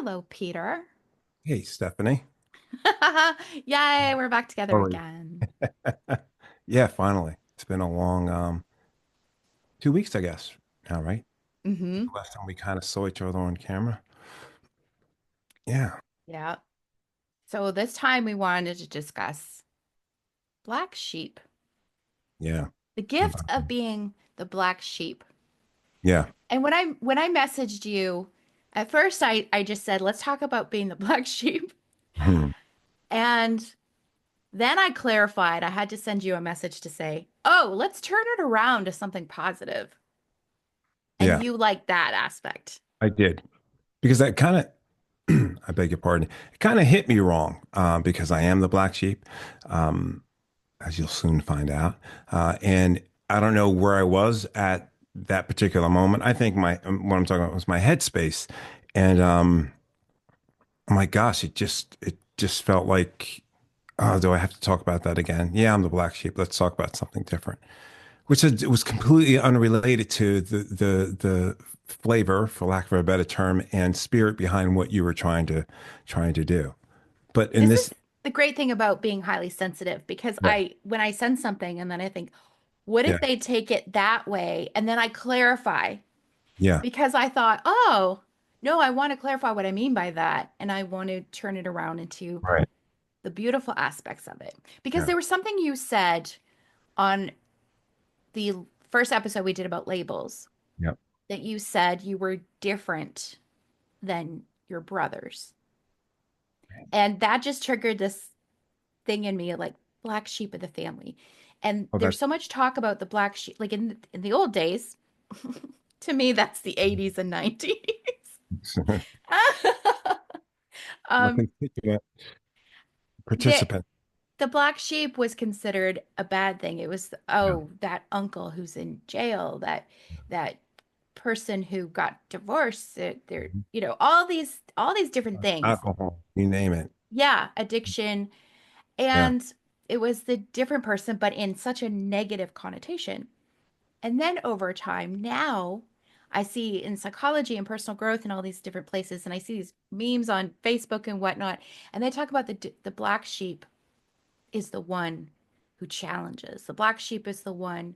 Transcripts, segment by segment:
Hello, Peter. Hey, Stephanie. Yay, we're back How together are you? again. Yeah, finally. It's been a long 2 weeks, I guess, now, right? Mm-hmm. Last time we kind of saw each other on camera. Yeah, Yeah. So this time we wanted to discuss black sheep, yeah, the gift of being the black sheep. yeah. And when I messaged you, at first I just said, let's talk about being the black sheep. Hmm. And then I clarified, I had to send you a message to say, oh, let's turn it around to something positive. And Yeah, you like that aspect. I did. Because that kind of, I beg your pardon, it kind of hit me wrong because I am the black sheep, um, as you'll soon find out. And I don't know where I was at that particular moment. I think what I'm talking about was my headspace. And oh my gosh, it just felt like, oh, do I have to talk about that again? Yeah, I'm the black sheep. Let's talk about something different. Which is, it was completely unrelated to the flavor, for lack of a better term, and spirit behind what you were trying to do. But in This this, is the great thing about being highly sensitive because yeah, when I send something and then I think, what yeah, if they take it that way? And then I clarify yeah, because I thought, oh, no, I want to clarify what I mean by that. And I want to turn it around into right, the beautiful aspects of it. Because yeah, there was something you said on the first episode we did about labels yeah. that you said you were different than your brothers. And that just triggered this thing in me like black sheep of the family. And Oh, there's so much talk about the black sheep like in the old days. To me that's the 80s and 90s. that's my um constituent the participant. the black sheep was considered a bad thing. It was, Yeah. oh, that uncle who's in jail, that person who got divorced, they're, Mhm. all these different things. Alcohol, you name it. Yeah, addiction. Yeah. And it was the different person, but in such a negative connotation. And then over time, now I see in psychology and personal growth and all these different places, and I see these memes on Facebook and whatnot, and they talk about the black sheep is the one who challenges. The black sheep is the one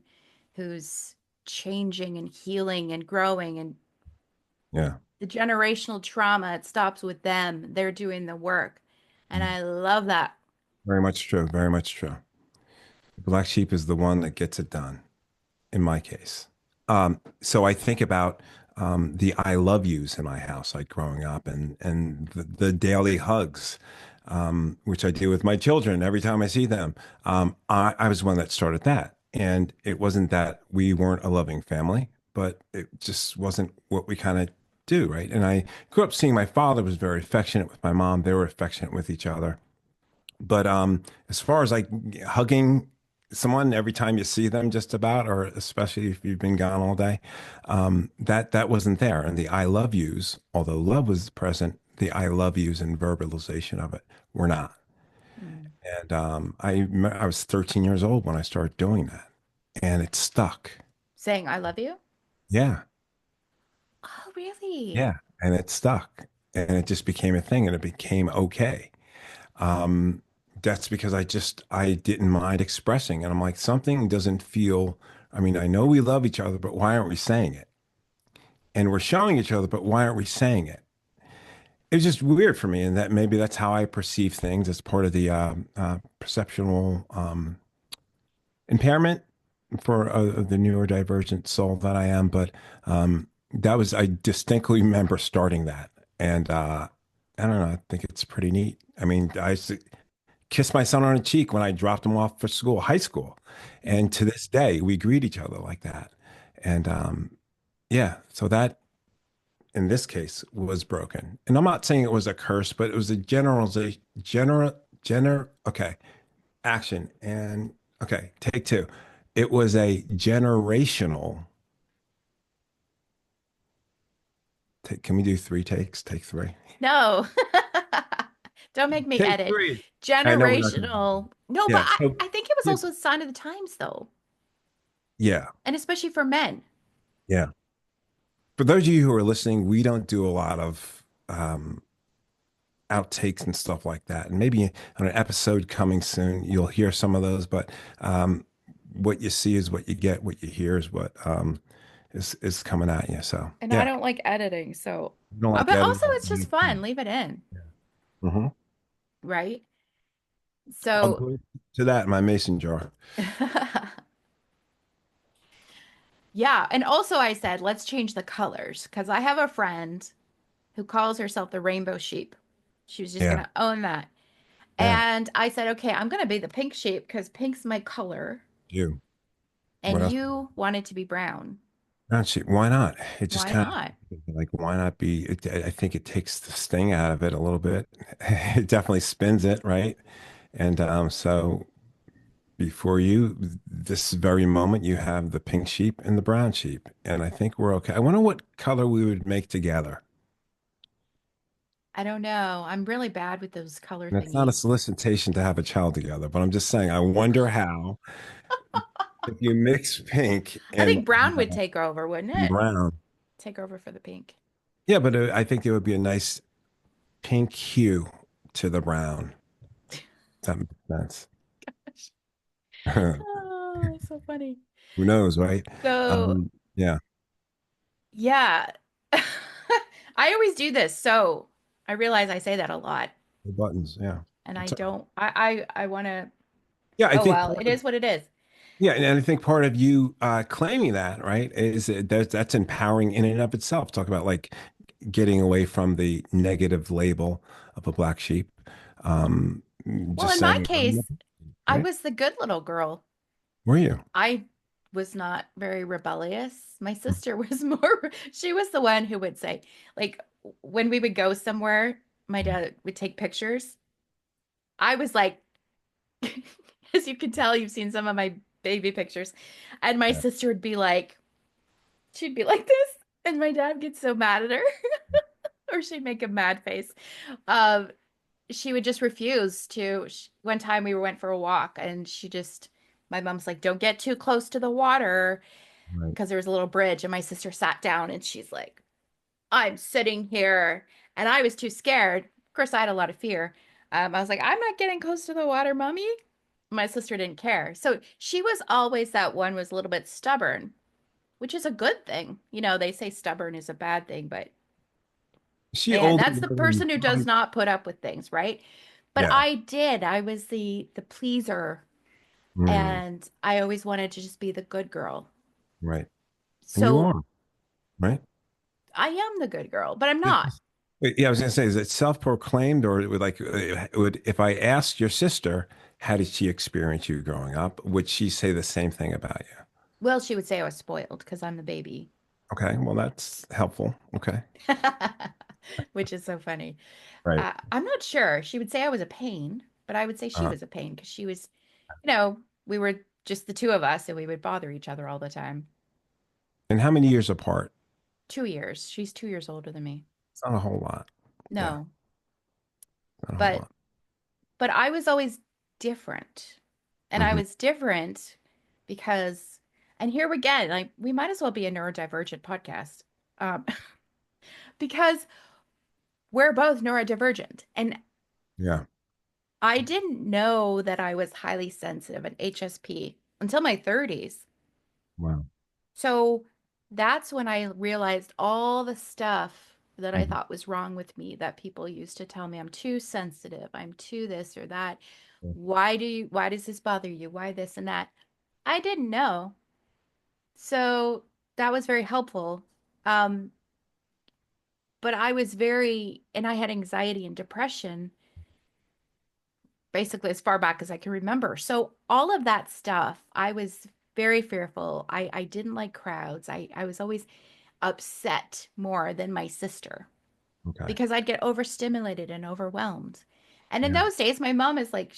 who's changing and healing and growing, and Yeah. the generational trauma, it stops with them. They're doing the work. And Mm. I love that. Very much true. Very much true. The black sheep is the one that gets it done, in my case. So I think about the I love yous in my house, like growing up, and the daily hugs, which I do with my children every time I see them. I was one that started that, and it wasn't that we weren't a loving family, but it just wasn't what we kind of do, right? And I grew up seeing my father was very affectionate with my mom; they were affectionate with each other. But as far as like hugging someone every time you see them, just about, or especially if you've been gone all day, that wasn't there. And the I love yous, although love was present, the I love yous and verbalization of it were not. Mm. And I was 13 years old when I started doing that, and it stuck. Saying I love you? Yeah, Oh, really? yeah, and it stuck, and it just became a thing, and it became okay. Um, that's because I didn't mind expressing. And I'm like, something doesn't feel, I mean, I know we love each other, but why aren't we saying it? And we're showing each other, but why aren't we saying it? It was just weird for me. And that maybe that's how I perceive things as part of the perceptual impairment for the neurodivergent soul that I am. But I distinctly remember starting that. And I don't know, I think it's pretty neat. I mean, I used to kiss my son on the cheek when I dropped him off for school, high school. And to this day, we greet each other like that. And yeah, so that in this case was broken. And I'm not saying it was a curse, but it was a generalization, okay, action. And okay, take two. It was a generational, can we do three takes? Take three. No. Don't make me Take edit. three. I know we're not going to. Generational. No, but Yeah. So, I think it was yeah. also a sign of the times, though. Yeah. And especially for men. Yeah. For those of you who are listening, we don't do a lot of outtakes and stuff like that. And maybe on an episode coming soon, you'll hear some of those. But what you see is what you get. What you hear is what is coming at you. So And I yeah, don't like editing, so I don't like but that. also it's just fun. Leave it in, Mm-hmm. right? I'll So go to that in my mason jar. yeah, and also I said, let's change the colors because I have a friend who calls herself the rainbow sheep. She was just Yeah, gonna own that. yeah. And I said, okay, I'm gonna be the pink sheep because pink's my color, You. and What else? you want it to be brown. Actually, why not? It just Why kind not? of like, why not be? I think it takes the sting out of it a little bit. It definitely spins it, right? And so before you, this very moment, you have the pink sheep and the brown sheep, and I think we're okay. I wonder what color we would make together. I don't know. I'm really bad with those color And it's not a thingies. solicitation to have a child together, but I'm just saying, I wonder how if you mix pink I and think brown would take over, wouldn't it? brown. Take over for the pink. Yeah, but I think there would be a nice pink hue to the brown. That makes sense. Oh, that's so funny. Who knows, right? So, Yeah, yeah. I always do this. So, I realize I say that a lot, the buttons. Yeah. and I It's all right. don't I want to Yeah, I oh think well, part it of, is what it is. yeah, and I think part of you claiming that, right, is that's empowering in and of itself. Talk about like getting away from the negative label of a black sheep. Um, Well, just in my saying, case, I right? was the good little girl. Were you? I was not very rebellious. My sister was more, she was the one who would say, like, when we would go somewhere, my dad would take pictures. I was like, as you can tell, you've seen some of my baby pictures. And my Yeah, sister would be like, she'd be like this. And my dad gets so mad at her, or she'd make a mad face. Um, she would just refuse to. One time we went for a walk, and my mom's like, don't get too close to the water right. because there was a little bridge. And my sister sat down, and she's like, I'm sitting here. And I was too scared. Of course, I had a lot of fear. I was like, I'm not getting close to the water, mommy. My sister didn't care. So she was always that one was a little bit stubborn, which is a good thing. They say stubborn is a bad thing, but Is she and older that's the than you? person who does not put up with things, right? But Yeah. I did. I was the pleaser, Mm, and I always wanted to just be the good girl. right. And you So are, right? I am the good girl, but I'm Is not. this- Wait, yeah, I was gonna say, is it self-proclaimed or would like would if I asked your sister, how did she experience you growing up? Would she say the same thing about you? Well, she would say I was spoiled because I'm the baby, Okay, well that's helpful. Okay. which is so funny. Right. I'm not sure. She would say I was a pain, but I would say she Uh, was a pain because she was, you know, we were just the two of us and we would bother each other all the time. and how many years apart? 2 years. She's 2 years older than me. It's not a whole lot. Yeah, No, not a whole but lot. I was always different. And I Hmm. was different because, and here again, like we might as well be a neurodivergent podcast, um, because we're both neurodivergent. And Yeah. I didn't know that I was highly sensitive and HSP until my 30s. Wow. So that's when I realized all the stuff that I Mhm. thought was wrong with me that people used to tell me I'm too sensitive, I'm too this or that. Why does this bother you? Why this and that? I didn't know. So that was very helpful. Um, but and I had anxiety and depression basically as far back as I can remember. So all of that stuff, I was very fearful. I didn't like crowds. I was always upset more than my sister Okay. because I'd get overstimulated and overwhelmed. And in Yeah. those days, my mom is like,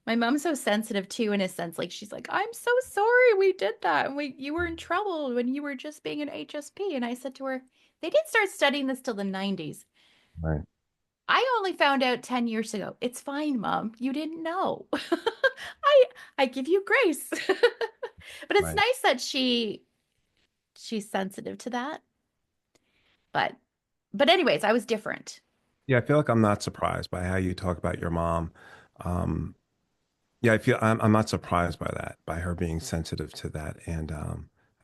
my mom's so sensitive too, in a sense. Like she's like, I'm so sorry we did that. And you were in trouble when you were just being an HSP. And I said to her, they didn't start studying this till the 90s. Right. I only found out 10 years ago. It's fine, Mom. You didn't know. I I give you grace. But it's Right. nice that she's sensitive to that. But anyways, I was different. Yeah, I feel like I'm not surprised by how you talk about your mom. Um, yeah, I'm not surprised by that, by her being sensitive to that, and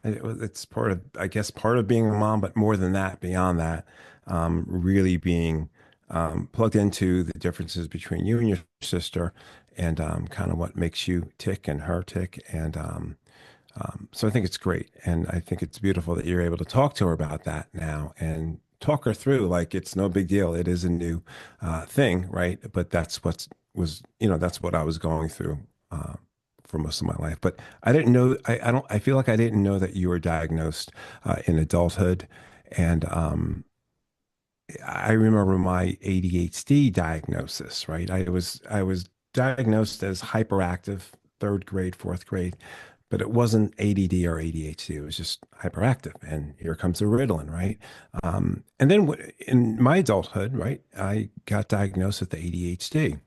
it's part of, I guess, part of being a mom, but more than that, beyond that, really being plugged into the differences between you and your sister, and kind of what makes you tick and her tick, and so I think it's great. And I think it's beautiful that you're able to talk to her about that now and talk her through like it's no big deal. It is a new thing, right? But that's that's what I was going through uh, for most of my life. But I didn't know, I don't, I feel like I didn't know that you were diagnosed in adulthood. And I remember my ADHD diagnosis, right? I was diagnosed as hyperactive, third grade, fourth grade, but it wasn't ADD or ADHD. It was just hyperactive. And here comes the Ritalin, right? And then in my adulthood, right, I got diagnosed with ADHD.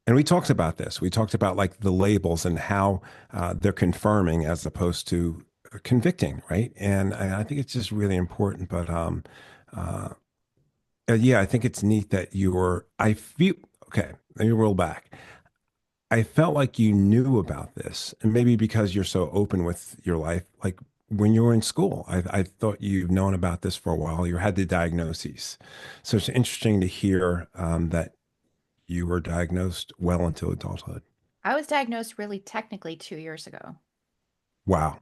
And we talked about this. We talked about like the labels and how they're confirming as opposed to convicting, right? And I think it's just really important. But uh, yeah, I think it's neat that I feel, okay, let me roll back. I felt like you knew about this, and maybe because you're so open with your life, like when you were in school, I thought you've known about this for a while. You had the diagnoses. So it's interesting to hear that you were diagnosed well into adulthood. I was diagnosed really technically 2 years ago Wow.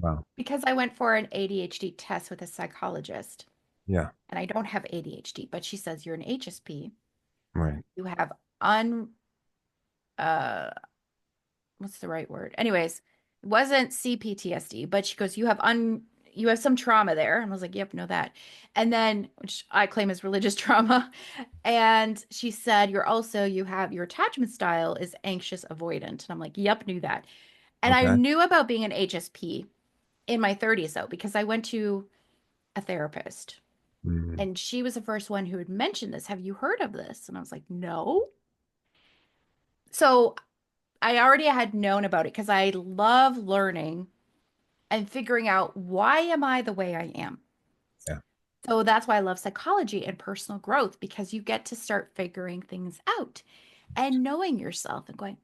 Wow. because I went for an ADHD test with a psychologist, Yeah. and I don't have ADHD, but she says you're an HSP. Right. You have un uh what's the right word? Anyways, it wasn't CPTSD, but she goes, you have some trauma there. And I was like, yep, know that. And then, which I claim is religious trauma. And she said, you have your attachment style is anxious avoidant. And I'm like, yep, knew that. And I Okay. knew about being an HSP in my 30s though, because I went to a therapist Mm, and she was the first one who had mentioned this. Have you heard of this? And I was like, no. So I already had known about it because I love learning and figuring out why am I the way I am. yeah. So that's why I love psychology and personal growth because you get to start figuring things out and knowing yourself and going,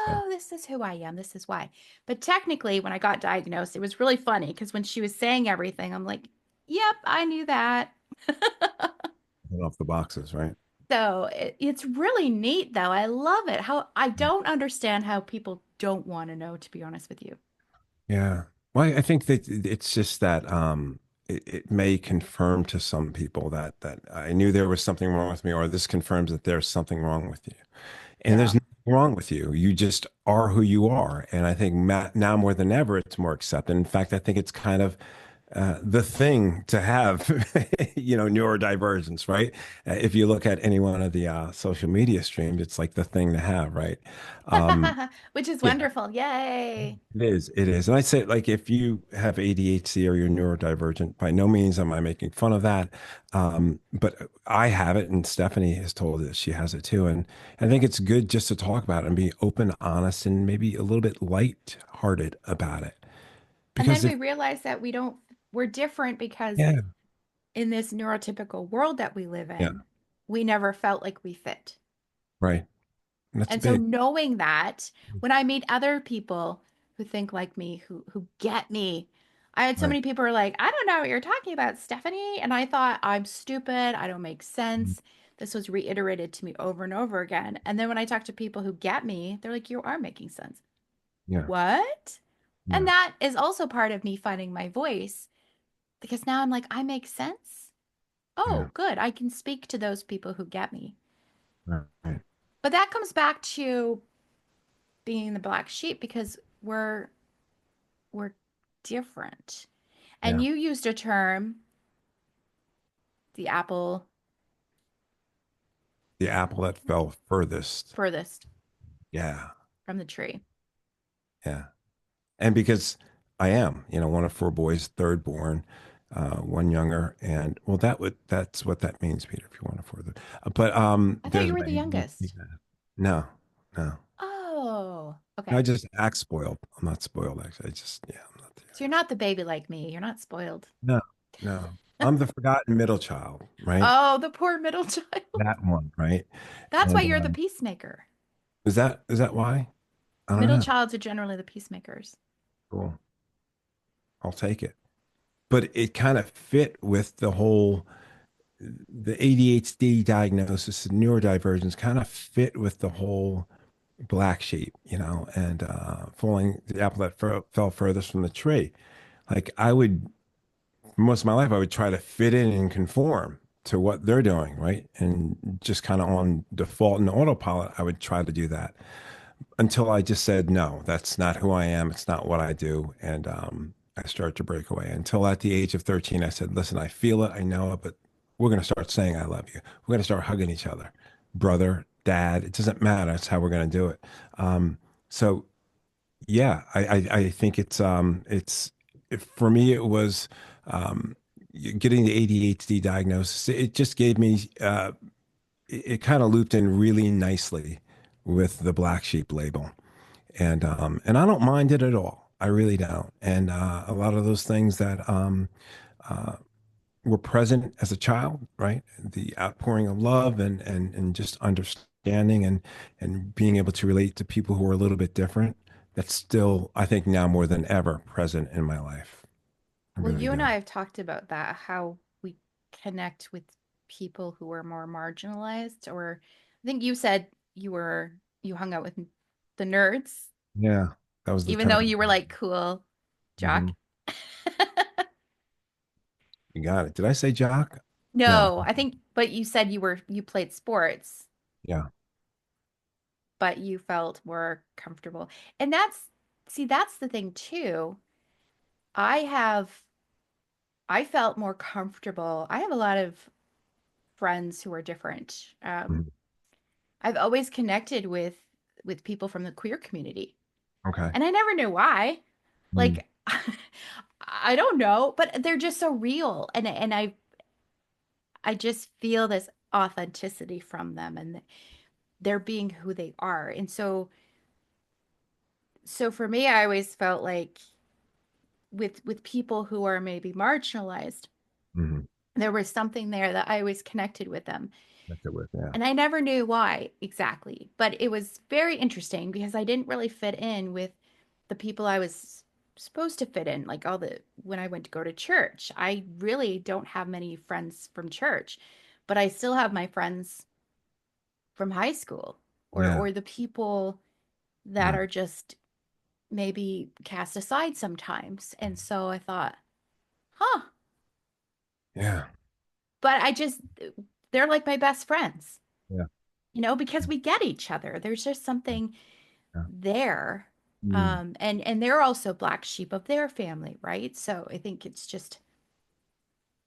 Yeah. oh, this is who I am. This is why. But technically, when I got diagnosed, it was really funny because when she was saying everything, I'm like, yep, I knew that. Get off the boxes, right? So it's really neat, though. I love it. How I don't understand how people don't want to know, to be honest with you. Yeah. Well, I think that it's just that it may confirm to some people that I knew there was something wrong with me, or this confirms that there's something wrong with you. And there's Yeah. nothing wrong with you. You just are who you are. And I think now more than ever, it's more accepted. In fact, I think it's kind of the thing to have, neurodivergence, right? If you look at any one of the social media streams, it's like the thing to have, right? Um, Which is yeah, wonderful. Yay. it is. It is. And I say, like, if you have ADHD or you're neurodivergent, by no means am I making fun of that. But I have it, and Stephanie has told us she has it too. And I think it's good just to talk about it and be open, honest, and maybe a little bit light-hearted about it. And then Because we if, realize that we're different because yeah, in this neurotypical world that we live yeah, in, we never felt like we fit. right. And that's And so big. knowing that when I meet other people who think like me, who get me, I had so Right. many people who are like, I don't know what you're talking about, Stephanie. And I thought, I'm stupid. I don't make Mhm. sense. This was reiterated to me over and over again. And then when I talk to people who get me, they're like, you are making sense. Yeah, What? And yeah, that is also part of me finding my voice because now I'm like, I make sense. yeah. Oh, good. I can speak to those people who get me. Right. Right. But that comes back to being the black sheep because we're different. And Yeah. you used a term, the apple The apple that fell furthest. furthest Yeah. from the tree. Yeah. And because I am, one of four boys, third born, one younger, and well, that's what that means, Peter. If you want to further, but I thought there's you a were the way. youngest. No, no, Oh, I okay. just act spoiled. I'm not spoiled, actually. I just, yeah, I'm not there. So you're not the baby like me. You're not spoiled. No, no. I'm the forgotten middle child, right? Oh, the poor middle child. That one, right? That's why And you're the peacemaker. is that why? I don't Middle know. childs are generally the peacemakers. Cool. I'll take it. But it kind of fit with the ADHD diagnosis and neurodivergence kind of fit with the whole black sheep, and falling the apple that fell furthest from the tree. Like I would, for most of my life, I would try to fit in and conform to what they're doing, right? And just kind of on default and autopilot, I would try to do that until I just said, no, that's not who I am. It's not what I do. And I started to break away until at the age of 13, I said, listen, I feel it. I know it, but we're going to start saying, I love you. We're going to start hugging each other, brother, dad. It doesn't matter. That's how we're going to do it. So yeah, I think for me, it was, um, getting the ADHD diagnosis. It just gave me, it kind of looped in really nicely with the black sheep label. And I don't mind it at all. I really don't. And a lot of those things that uh, were present as a child, right? The outpouring of love and just understanding and being able to relate to people who are a little bit different. That's still, I think, now more than ever present in my life. I Well, really you and do. I have talked about that, how we connect with people who are more marginalized, or I think you said you hung out with the nerds, Yeah, that was the even though term. you were like cool, Hmm. jock. You got it. Did I say jock? No. No, I think, but you said you played sports, Yeah. but you felt more comfortable. And that's the thing too. I have I felt more comfortable. I have a lot of friends who are different. Mhm. I've always connected with people from the queer community, Okay. and I never knew why. Mm. Like I don't know, but they're just so real, and I just feel this authenticity from them, and they're being who they are. And so for me, I always felt like with people who are maybe marginalized, Hmm. there was something there that I always connected with them. That's it with, yeah. And I never knew why exactly, but it was very interesting because I didn't really fit in with the people I was supposed to fit in, like all the when I went to go to church. I really don't have many friends from church, but I still have my friends from high school Yeah. or the people that Yeah. are just maybe cast aside sometimes. And so I thought, huh, Yeah. but they're like my best friends, Yeah. because we get each other. There's just something Yeah. there. Mm. And they're also black sheep of their family, right? So I think it's just,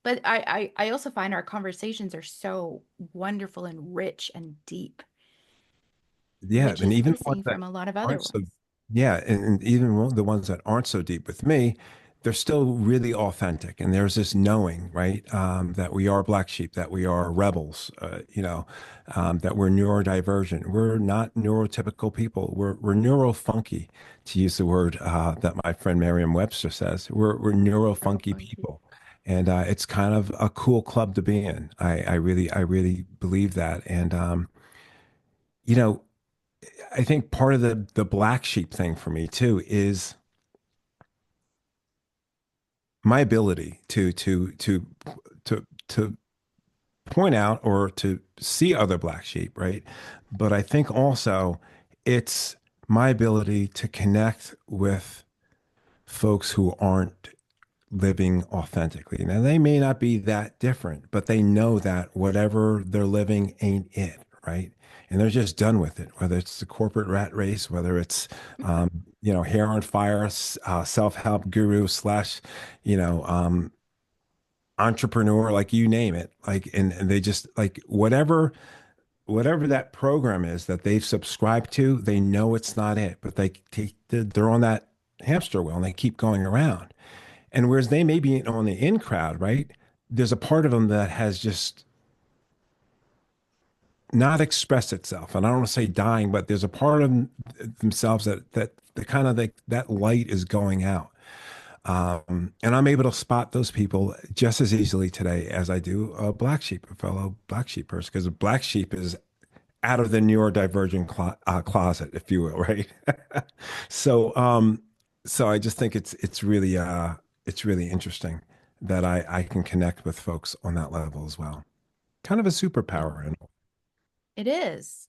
but I also find our conversations are so wonderful and rich and deep, Yeah, which and is even the ones missing that from a lot of other aren't so, ones. yeah, and even the ones that aren't so deep with me, they're still really authentic. And there's this knowing, right, that we are black sheep, that we are rebels, that we're neurodivergent. We're not neurotypical people. We're neuro funky, to use the word that my friend Merriam-Webster says. We're neuro Real funky funky. people. And it's kind of a cool club to be in. I really believe that. And you know, I think part of the black sheep thing for me too is my ability to point out or to see other black sheep, right? But I think also it's my ability to connect with folks who aren't living authentically. Now, they may not be that different, but they know that whatever they're living ain't it, right? And they're just done with it, whether it's the corporate rat race, whether it's, hair on fire, self-help guru slash, you know, entrepreneur, like you name it, like, and they just like whatever that program is that they've subscribed to, they know it's not it, but they're on that hamster wheel and they keep going around. And whereas they may be on the in crowd, right? There's a part of them that has just not expressed itself. And I don't want to say dying, but there's a part of themselves that kind of like that light is going out. And I'm able to spot those people just as easily today as I do a black sheep, a fellow black sheep person, because a black sheep is out of the neurodivergent closet, if you will, right? So, so I just think it's really interesting that I can connect with folks on that level as well. Kind of a Yeah, superpower, and it is.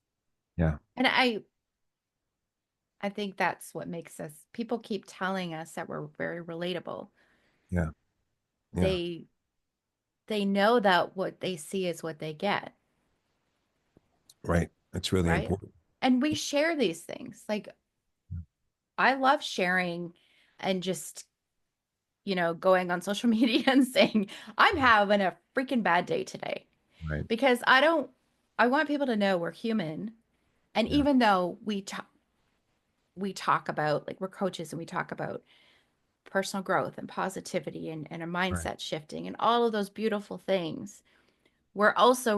yeah, And I think that's what makes us, people keep telling us that we're very relatable. yeah, yeah, They they know that what they see is what they get, right. It's really right? important. And we share these things. Like I love sharing and just, going on social media and saying, I'm having a freaking bad day today. Right. Because I want people to know we're human. And Yeah, even though we talk about, like, we're coaches and we talk about personal growth and positivity and a right. mindset shifting and all of those beautiful things, we also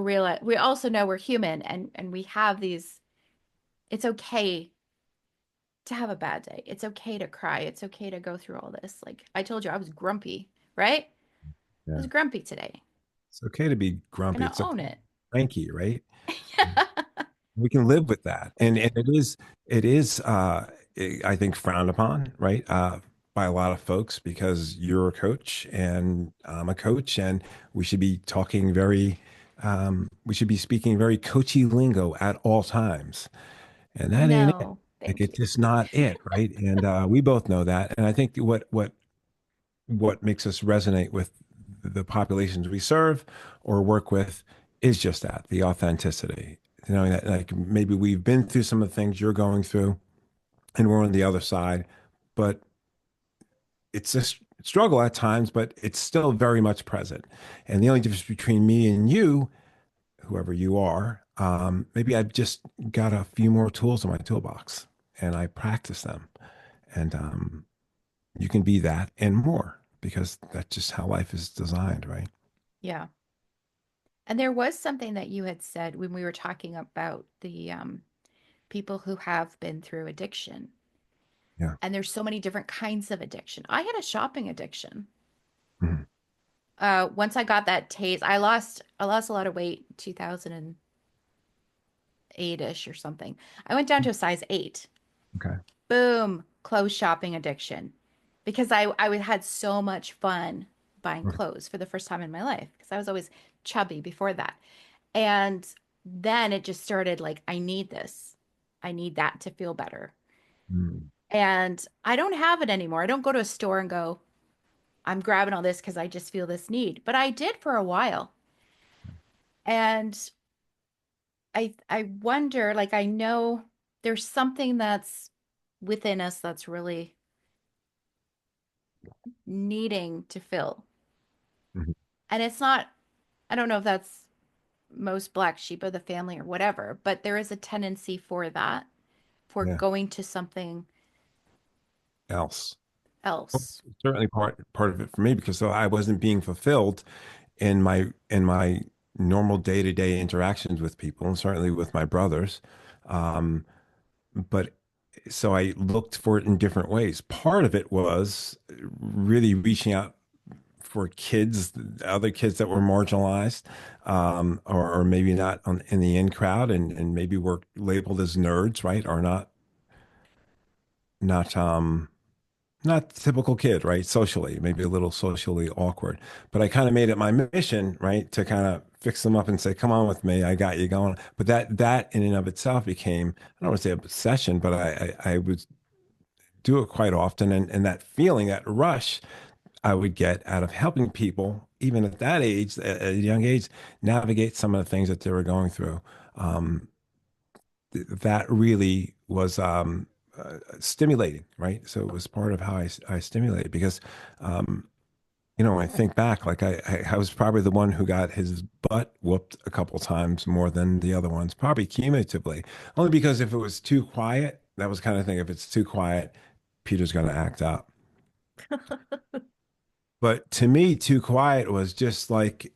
know we're human, and we have these. It's okay to have a bad day. It's okay to cry. It's okay to go through all this. Like I told you, I was grumpy, right? I Yeah. was grumpy today. It's okay to be And grumpy. I It's okay own to be it. cranky, right? We can live with that, and it is I think frowned upon, right, by a lot of folks because you're a coach and I'm a coach, and we should be talking very we should be speaking very coachy lingo at all times, and that ain't it. No, Like thank it's you. just not it, right? And we both know that, and I think what makes us resonate with the populations we serve or work with is just that the authenticity. Knowing that like maybe we've been through some of the things you're going through and we're on the other side, but it's a struggle at times, but it's still very much present. And the only difference between me and you, whoever you are, maybe I've just got a few more tools in my toolbox and I practice them. And you can be that and more because that's just how life is designed, right? Yeah. And there was something that you had said when we were talking about the people who have been through addiction. Yeah. And there's so many different kinds of addiction. I had a shopping addiction. Mhm. Once I got that taste, I lost a lot of weight, 2008-ish or something. I went down to a size 8. Okay. Boom, clothes shopping addiction. Because I had so much fun buying Right. clothes for the first time in my life because I was always chubby before that. And then it just started like, I need this. I need that to feel better. Mm. And I don't have it anymore. I don't go to a store and go, I'm grabbing all this because I just feel this need. But I did for a while. And I wonder, like, I know there's something that's within us that's really needing to fill. Mhm. And it's not, I don't know if that's most black sheep of the family or whatever, but there is a tendency for that, for Yeah. going to something Else. Well, else. certainly part of it for me because I wasn't being fulfilled in my normal day-to-day interactions with people and certainly with my brothers. Um, but so I looked for it in different ways. Part of it was really reaching out for kids, other kids that were marginalized, or maybe not in the in crowd, and maybe were labeled as nerds, right? Or not not the typical kid, right? Socially, maybe a little socially awkward. But I kind of made it my mission, right, to kind of fix them up and say, "Come on with me, I got you going." But that in and of itself became, I don't want to say obsession, but I would do it quite often, and that feeling, that rush I would get out of helping people, even at that age, at a young age, navigate some of the things that they were going through. Um, that really was stimulating, right? So it was part of how I stimulated because, um, when I think back, like I was probably the one who got his butt whooped a couple times more than the other ones, probably cumulatively. Only because if it was too quiet, that was kind of thing. If it's too quiet, Peter's going to act up. But to me, too quiet was just like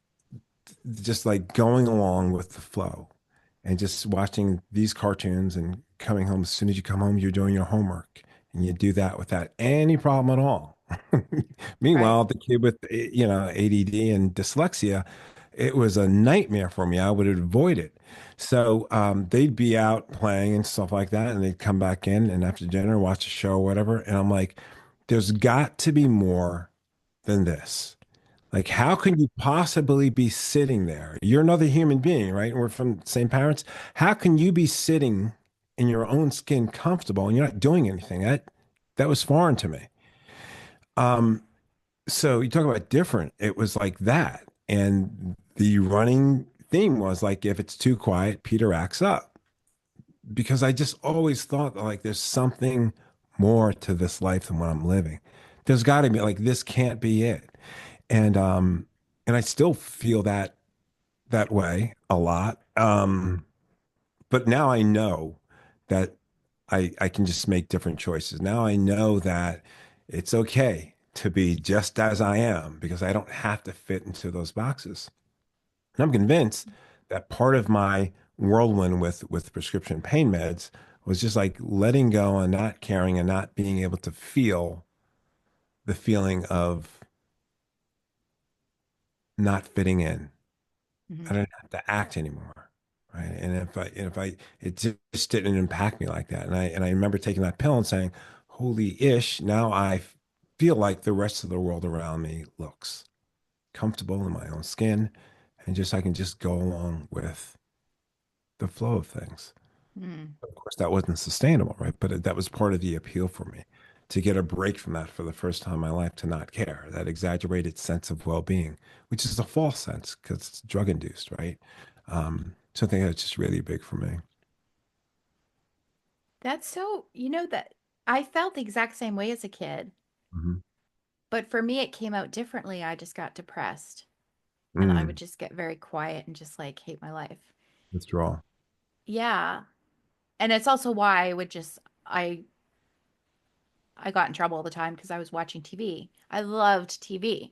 going along with the flow and just watching these cartoons and coming home. As soon as you come home, you're doing your homework and you do that without any problem at all. Right. Meanwhile, the kid with, ADD and dyslexia, it was a nightmare for me. I would avoid it. So they'd be out playing and stuff like that, and they'd come back in and after dinner, watch a show or whatever. And I'm like, there's got to be more than this. Like, how can you possibly be sitting there? You're another human being, right? And we're from the same parents. How can you be sitting in your own skin comfortable and you're not doing anything? That was foreign to me. Um, so you talk about different. It was like that. And the running theme was like, if it's too quiet, Peter acts up. Because I just always thought like there's something more to this life than what I'm living. There's got to be like this can't be it. And and I still feel that way a lot. But now I know that I can just make different choices. Now I know that it's okay to be just as I am because I don't have to fit into those boxes. And I'm convinced that part of my whirlwind with prescription pain meds was just like letting go and not caring and not being able to feel the feeling of not fitting in. Hmm. I don't have to act anymore. Right. And it just didn't impact me like that. And I remember taking that pill and saying, holy ish, now I feel like the rest of the world around me looks comfortable in my own skin. And just I can just go along with the flow of things. Mm. Of course, that wasn't sustainable, right? But that was part of the appeal for me to get a break from that for the first time in my life, to not care, that exaggerated sense of well-being, which is a false sense because it's drug induced, right? So I think that's just really big for me. That's so, that I felt the exact same way as a kid, Hmm. but for me, it came out differently. I just got depressed and I would Mm, just get very quiet and just like hate my life. withdrawal. Yeah. And it's also why I I got in trouble all the time because I was watching TV. I loved TV.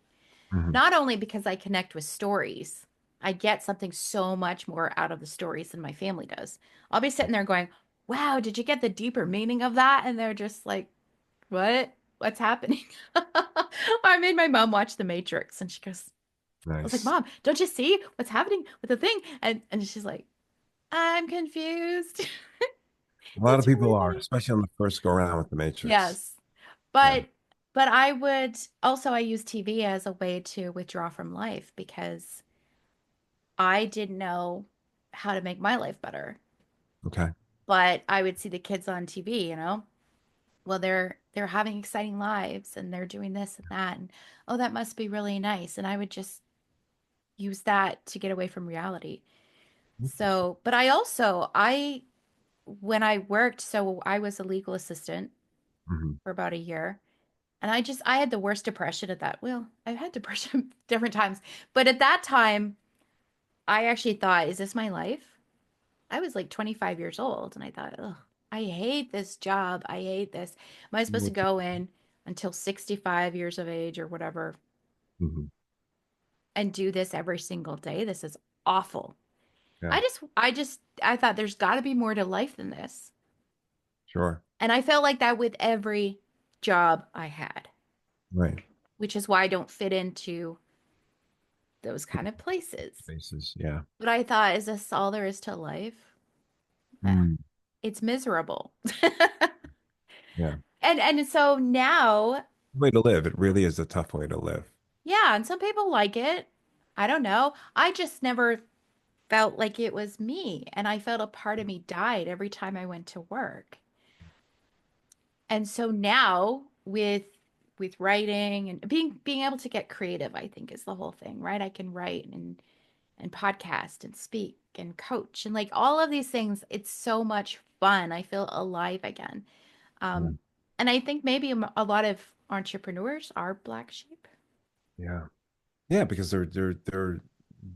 Hmm. Not only because I connect with stories, I get something so much more out of the stories than my family does. I'll be sitting there going, wow, did you get the deeper meaning of that? And they're just like, what? What's happening? I made my mom watch The Matrix and she goes, I was like, Nice. Mom, don't you see what's happening with the thing? And she's like, I'm confused. A lot of It's people really are, funny. especially on the first go around with the Matrix. Yes. Yeah. But I would also I use TV as a way to withdraw from life because I didn't know how to make my life better. Okay. But I would see the kids on TV, well they're having exciting lives and they're doing this and that and oh that must be really nice and I would just use that to get away from reality. Interesting. So, but I also I when I worked, so I was a legal assistant Hmm. for about a year. And I had the worst depression at that. Well, I've had depression different times, but at that time, I actually thought, is this my life? I was like 25 years old and I thought, oh, I hate this job. I hate this. Am I supposed to go in until 65 years of age or whatever Hmm. and do this every single day? This is awful. Yeah. I thought there's got to be more to life than this. Sure. And I felt like that with every job I had, Right. which is why I don't fit into those kind of places. Faces. Yeah. But I thought, is this all there is to life? Uh, Mm. It's miserable. Yeah. And so now, Way to live. It really is a tough way to live. yeah, and some people like it. I don't know. I just never felt like it was me, and I felt a part of me died every time I went to work. And so now with writing and being able to get creative, I think is the whole thing, right? I can write and podcast and speak and coach and like all of these things. It's so much fun. I feel alive again. Yeah. Um, and I think maybe a lot of entrepreneurs are black sheep. Yeah. Yeah, because they're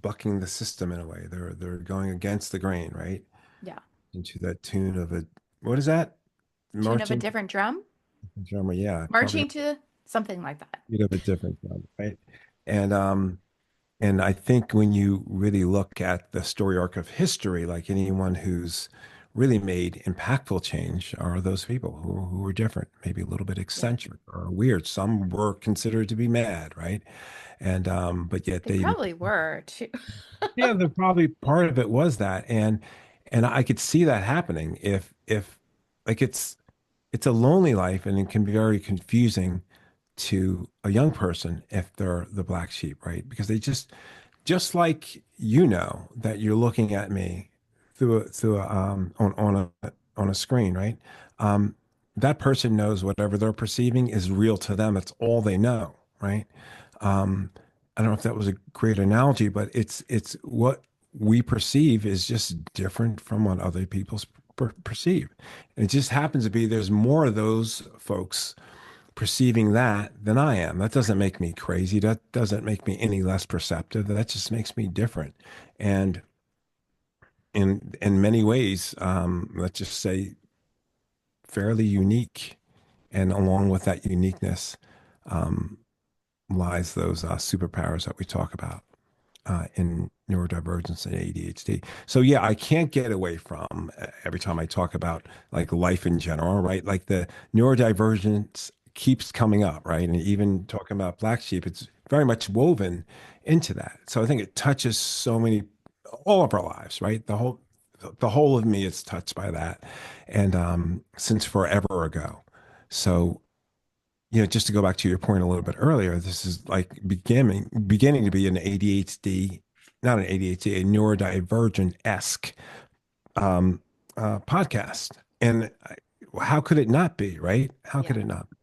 bucking the system in a way. They're going against the grain, right? Yeah. Into that tune of a what is that? Tune of a Marching different drum, drummer. Yeah, probably marching to something like that. beat of a different drum, right? And and I think when you really look at the story arc of history, like anyone who's really made impactful change are those people who were different, maybe a little bit Yeah. eccentric or weird. Some were considered to be mad, right? And but yet They they, probably were too. yeah, the probably part of it was that, and I could see that happening if like it's a lonely life and it can be very confusing to a young person if they're the black sheep, right? Because they just like that you're looking at me through a on a screen, right? That person knows whatever they're perceiving is real to them. It's all they know, right? Um, I don't know if that was a great analogy, but it's what we perceive is just different from what other people perceive. And it just happens to be there's more of those folks perceiving that than I am. That doesn't make me crazy. That doesn't make me any less perceptive. That just makes me different. And in many ways, let's just say fairly unique. And along with that uniqueness um, lies those superpowers that we talk about in neurodivergence and ADHD. So yeah, I can't get away from every time I talk about like life in general, right? Like the neurodivergence keeps coming up, right? And even talking about black sheep, it's very much woven into that. So I think it touches so many, all of our lives, right? The whole of me is touched by that, and since forever ago. So just to go back to your point a little bit earlier, this is like beginning to be an ADHD, not an ADHD, a neurodivergent-esque podcast. And how could it not be, right? How could Yeah. it not be?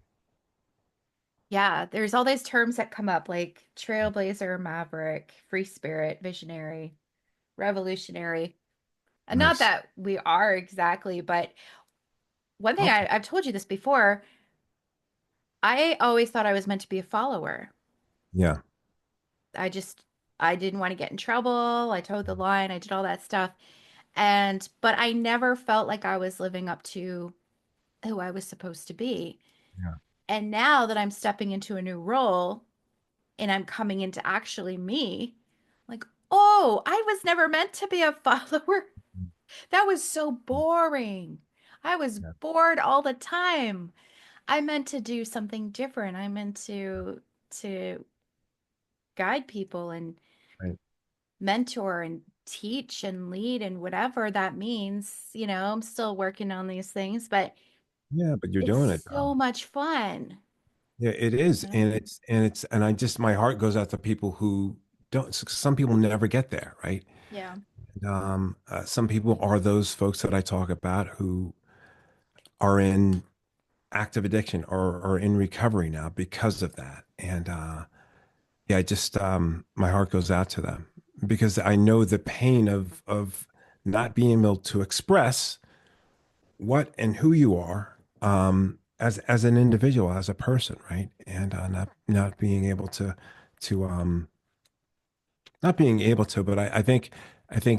Yeah, there's all these terms that come up like trailblazer, maverick, free spirit, visionary, revolutionary. And not Nice. that we are exactly, but one thing Okay. I've told you this before, I always thought I was meant to be a follower. Yeah. I just, I didn't want to get in trouble. I towed the line. I did all that stuff. But I never felt like I was living up to who I was supposed to be. Yeah. And now that I'm stepping into a new role and I'm coming into actually me, like, oh, I was never meant to be a follower. That was so boring. I was Yeah. bored all the time. I meant to do something different. I meant to guide people and Right. mentor and teach and lead and whatever that means. I'm still working on these things, but Yeah, but you're it's doing it, so much fun. Yeah, it is. You know? And I just, my heart goes out to people who don't, some people never get there, right? Yeah. Some people are those folks that I talk about who are in active addiction or are in recovery now because of that. And yeah, I just my heart goes out to them because I know the pain of not being able to express what and who you are as an individual, as a person, right? And not being able to not being able to, but I think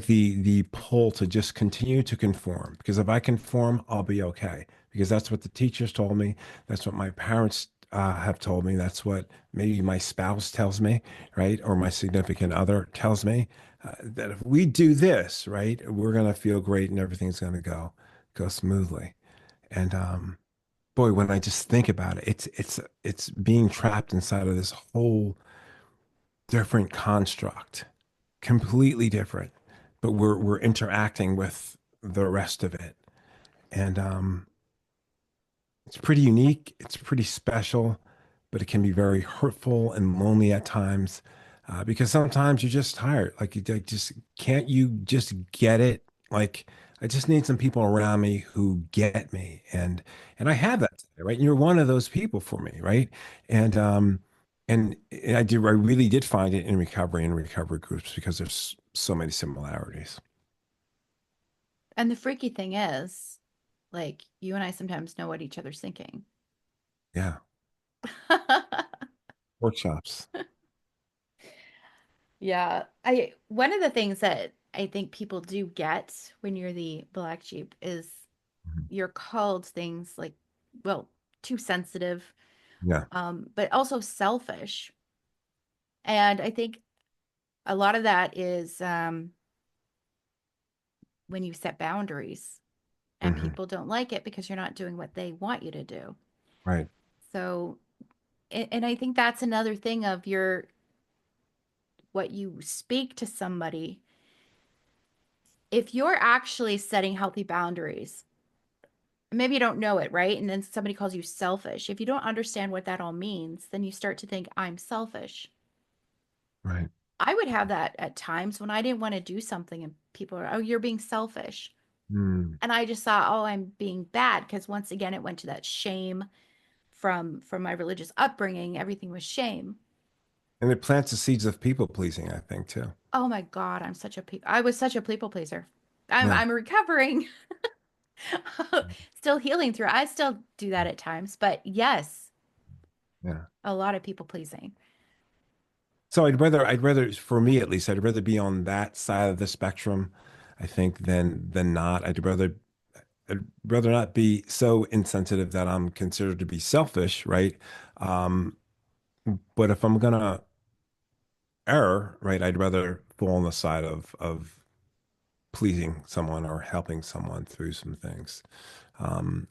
the pull to just continue to conform, because if I conform, I'll be okay. Because that's what the teachers told me. That's what my parents have told me. That's what maybe my spouse tells me, right? Or my significant other tells me that if we do this, right, we're gonna feel great and everything's gonna go smoothly. And boy, when I just think about it, it's being trapped inside of this whole different construct, completely different, but we're interacting with the rest of it, and it's pretty unique. It's pretty special, but it can be very hurtful and lonely at times because sometimes you're just tired. Like you like, just can't you just get it? Like I just need some people around me who get me, and I have that today, right? And you're one of those people for me, right? And and I really did find it in recovery and recovery groups because there's so many similarities. And the freaky thing is, like, you and I sometimes know what each other's thinking. Yeah, workshops. Yeah. I One of the things that I think people do get when you're the black sheep is Mhm. you're called things like, well, too sensitive, Yeah, but also selfish. And I think a lot of that is when you set boundaries. and Hmm. people don't like it because you're not doing what they want you to do. Right. So, and I think that's another thing of your what you speak to somebody. If you're actually setting healthy boundaries, maybe you don't know it, right? And then somebody calls you selfish. If you don't understand what that all means, then you start to think, I'm selfish. Right. I would have that at times when I didn't want to do something and people are, oh, you're being selfish. Mm. And I just thought, oh, I'm being bad because once again it went to that shame from my religious upbringing. Everything was shame. And it plants the seeds of people pleasing, I think, too. Oh my God, I was such a people pleaser. Yeah. I'm recovering, still healing through. I still do that at times, but yes, Yeah. a lot of people pleasing. So I'd rather, for me at least, I'd rather be on that side of the spectrum, I think, than not. I'd rather not be so insensitive that I'm considered to be selfish, right? Um, but if I'm gonna err, right, I'd rather fall on the side of pleasing someone or helping someone through some things. Um,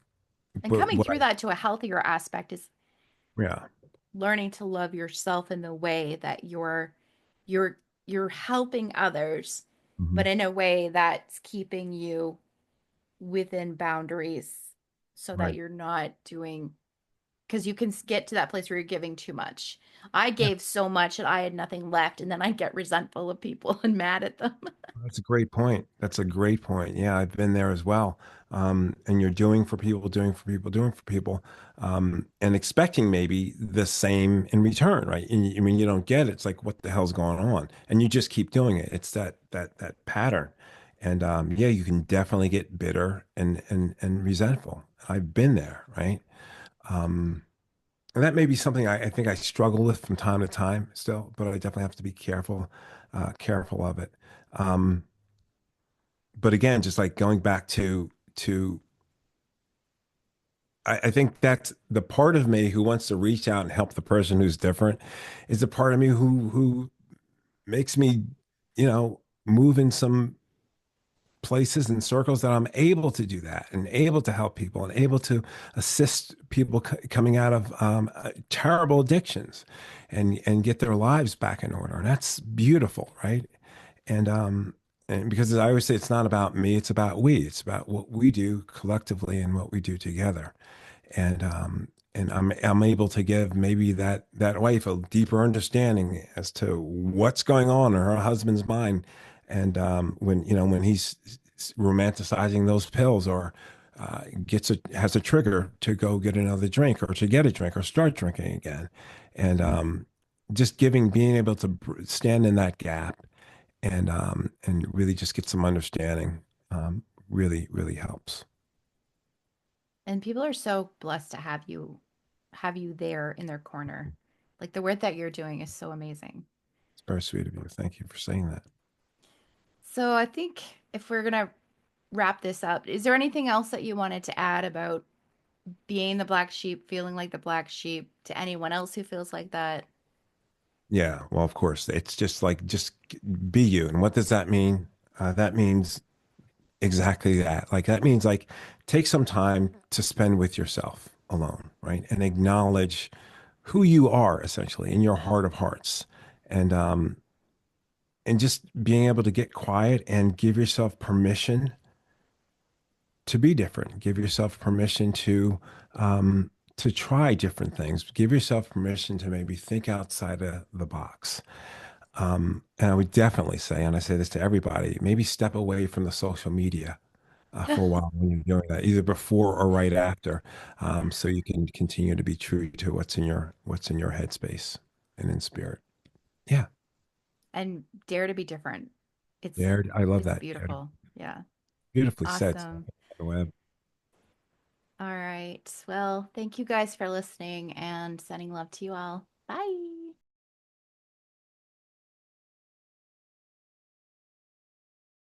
And but coming what through that to a healthier aspect is yeah. learning to love yourself in the way that you're you're helping others, Mhm. but in a way that's keeping you within boundaries so that Right. you're not doing because you can get to that place where you're giving too much. I Yeah. gave so much that I had nothing left, and then I get resentful of people and mad at them. That's a great point. That's a great point. Yeah, I've been there as well. And you're doing for people, doing for people, doing for people, and expecting maybe the same in return, right? And when you don't get it, it's like, what the hell's going on? And you just keep doing it. It's that pattern. And yeah, you can definitely get bitter and resentful. I've been there, right? Um, and that may be something I think I struggle with from time to time still, but I definitely have to be careful of it. Um, but again, just like going back to I think that's the part of me who wants to reach out and help the person who's different is the part of me who makes me, move in some places and circles that I'm able to do that and able to help people and able to assist people coming out of terrible addictions and get their lives back in order. And that's beautiful, right? And because as I always say, it's not about me, it's about we. It's about what we do collectively and what we do together. And I'm able to give maybe that wife a deeper understanding as to what's going on in her husband's mind, and when he's romanticizing those pills or has a trigger to go get another drink or to get a drink or start drinking again, and just being able to stand in that gap and really just get some understanding really really helps. And people are so blessed to have you there in their corner. Like the work that you're doing is so amazing. It's very sweet of you. Thank you for saying that. So I think if we're gonna wrap this up, is there anything else that you wanted to add about being the black sheep, feeling like the black sheep to anyone else who feels like that? Yeah, well, of course, it's just like just be you. And what does that mean? That means exactly that. Like that means like take some time to spend with yourself alone, right? And acknowledge who you are essentially in your heart of hearts. And just being able to get quiet and give yourself permission to be different. Give yourself permission to try different things. Give yourself permission to maybe think outside of the box. And I would definitely say, and I say this to everybody, maybe step away from the social media for a while when you're doing that, either before or right after, so you can continue to be true to what's in your headspace and in spirit. Yeah, And dare to be different. It's there. I love it's that. There. beautiful. Yeah. Beautifully said. Awesome. Web. All right. Well, thank you guys for listening and sending love to you all. Bye.